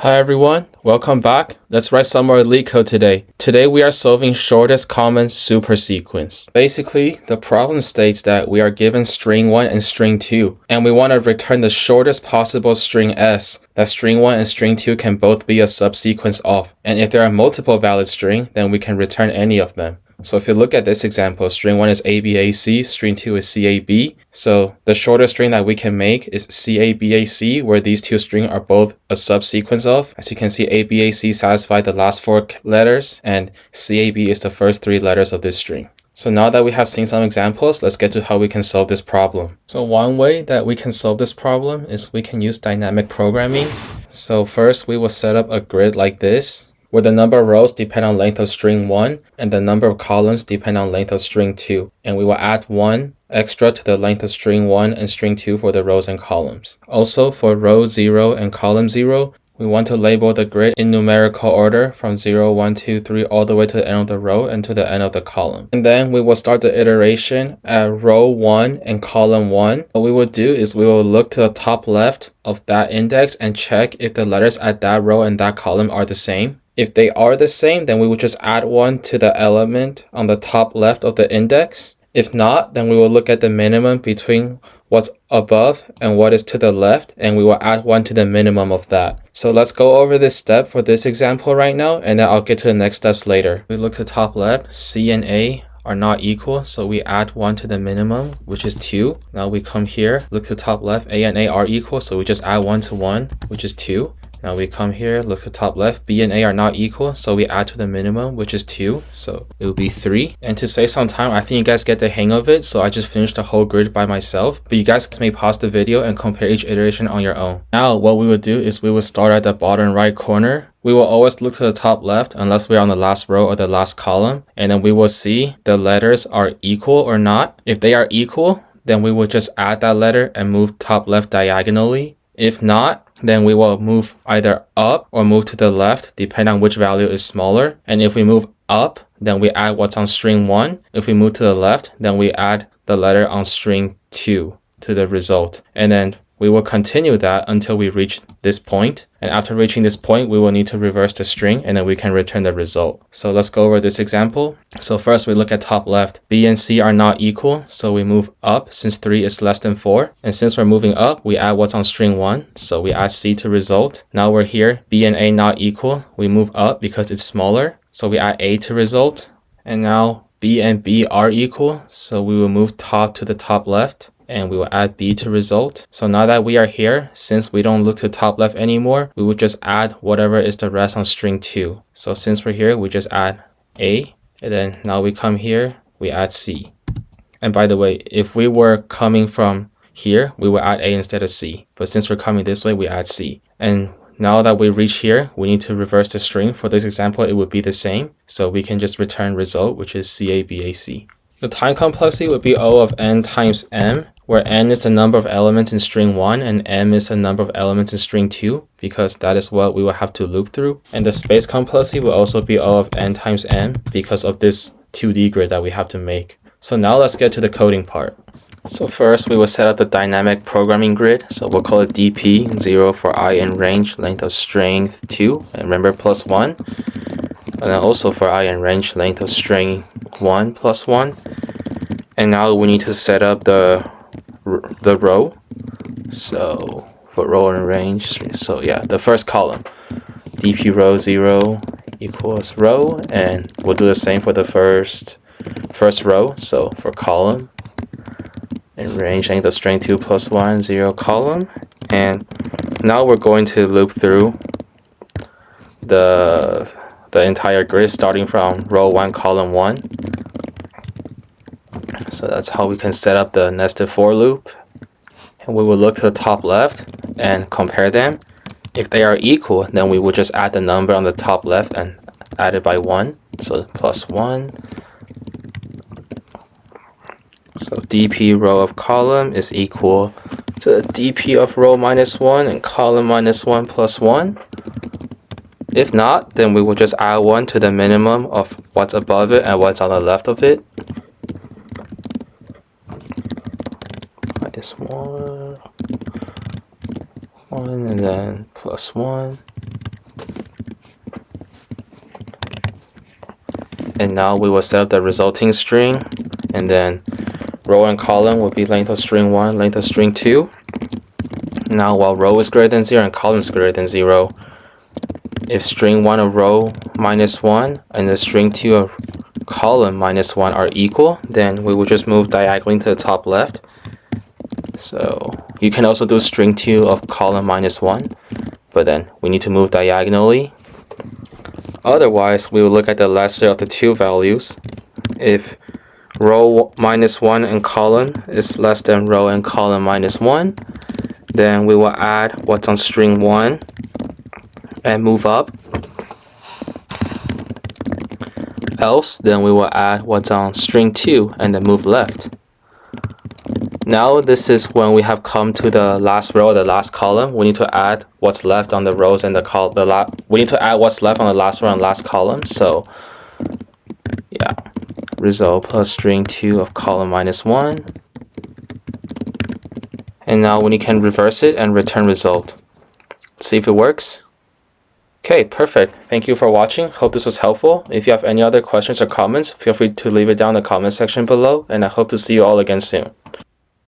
Hi everyone, welcome back. Let's write some more Leetcode today. Today we are solving shortest common supersequence. Basically, the problem states that we are given string 1 and string 2, and we want to return the shortest possible string s, that string 1 and string 2 can both be a subsequence of. And if there are multiple valid strings, then we can return any of them. So if you look at this example, string 1 is ABAC, string 2 is CAB. So the shortest string that we can make is CABAC, where these two strings are both a subsequence of. As you can see, ABAC satisfies the last 4 letters, and CAB is the first 3 letters of this string. So now that we have seen some examples, let's get to how we can solve this problem. So one way that we can solve this problem is we can use dynamic programming. So first we will set up a grid like this, where the number of rows depend on length of string 1 and the number of columns depend on length of string 2. And we will add 1 extra to the length of string 1 and string 2 for the rows and columns. Also, for row 0 and column 0, we want to label the grid in numerical order from 0, 1, 2, 3 all the way to the end of the row and to the end of the column. And then we will start the iteration at row 1 and column 1. What we will do is we will look to the top left of that index and check if the letters at that row and that column are the same. If they are the same, then we will just add 1 to the element on the top left of the index. If not, then we will look at the minimum between what's above and what is to the left, and we will add 1 to the minimum of that. So let's go over this step for this example right now, and then I'll get to the next steps later. We look to top left, C and A are not equal, so we add 1 to the minimum, which is 2. Now we come here, look to top left, A and A are equal, so we just add 1 to 1, which is 2. Now we come here, look to top left, B and A are not equal, so we add to the minimum, which is 2, so it will be 3. And to save some time, I think you guys get the hang of it, so I just finished the whole grid by myself, but you guys may pause the video and compare each iteration on your own. Now what we will do is we will start at the bottom right corner. We will always look to the top left unless we're on the last row or the last column, and then we will see the letters are equal or not. If they are equal, then we will just add that letter and move top left diagonally. If not, then we will move either up or move to the left, depending on which value is smaller. And if we move up, then we add what's on string 1. If we move to the left, then we add the letter on string 2 to the result. And then we will continue that until we reach this point. And after reaching this point, we will need to reverse the string and then we can return the result. So let's go over this example. So first we look at top left. B and C are not equal, so we move up since 3 is less than 4. And since we're moving up, we add what's on string 1. So we add C to result. Now we're here, B and A not equal. We move up because it's smaller. So we add A to result. And now B and B are equal. So we will move top to the top left, and we will add B to result. So now that we are here, since we don't look to top left anymore, we will just add whatever is the rest on string 2. So since we're here, we just add A, and then now we come here, we add C. And by the way, if we were coming from here, we will add A instead of C. But since we're coming this way, we add C. And now that we reach here, we need to reverse the string. For this example, it would be the same. So we can just return result, which is CABAC. The time complexity would be O of n times m, where n is the number of elements in string 1 and m is the number of elements in string 2, because that is what we will have to loop through. And the space complexity will also be O of n times m because of this 2D grid that we have to make. So now let's get to the coding part. So first we will set up the dynamic programming grid. So we'll call it dp, 0 for I in range, length of string 2, and remember plus 1. And then also for I in range, length of string 1 plus 1. And now we need to set up the row. So for row and range, so yeah, the first column, dp row 0 equals row, and we'll do the same for the first row. So for column and range, length of string 2 plus 1, 0 column. And now we're going to loop through the entire grid starting from row 1 column 1. So that's how we can set up the nested for loop. And we will look to the top left and compare them. If they are equal, then we will just add the number on the top left and add it by 1. So plus 1. So dp row of column is equal to dp of row minus 1 and column minus 1 plus 1. If not, then we will just add 1 to the minimum of what's above it and what's on the left of it. Minus 1, and then plus 1. And now we will set up the resulting string, and then row and column will be length of string 1, length of string 2. Now while row is greater than 0 and column is greater than 0, if string 1 of row minus 1 and the string 2 of column minus 1 are equal, then we will just move diagonally to the top left. So you can also do string 2 of column minus 1, but then we need to move diagonally. Otherwise, we will look at the lesser of the two values. If row minus 1 and column is less than row and column minus 1, then we will add what's on string 1 and move up. Else, then we will add what's on string 2 and then move left. Now this is when we have come to the last row or the last column. We need to add what's left on the rows and we need to add what's left on the last row and last column. So yeah, result plus string 2 of column minus 1. And now we can reverse it and return result. Let's see if it works. Okay, perfect. Thank you for watching. Hope this was helpful. If you have any other questions or comments, feel free to leave it down in the comment section below, and I hope to see you all again soon.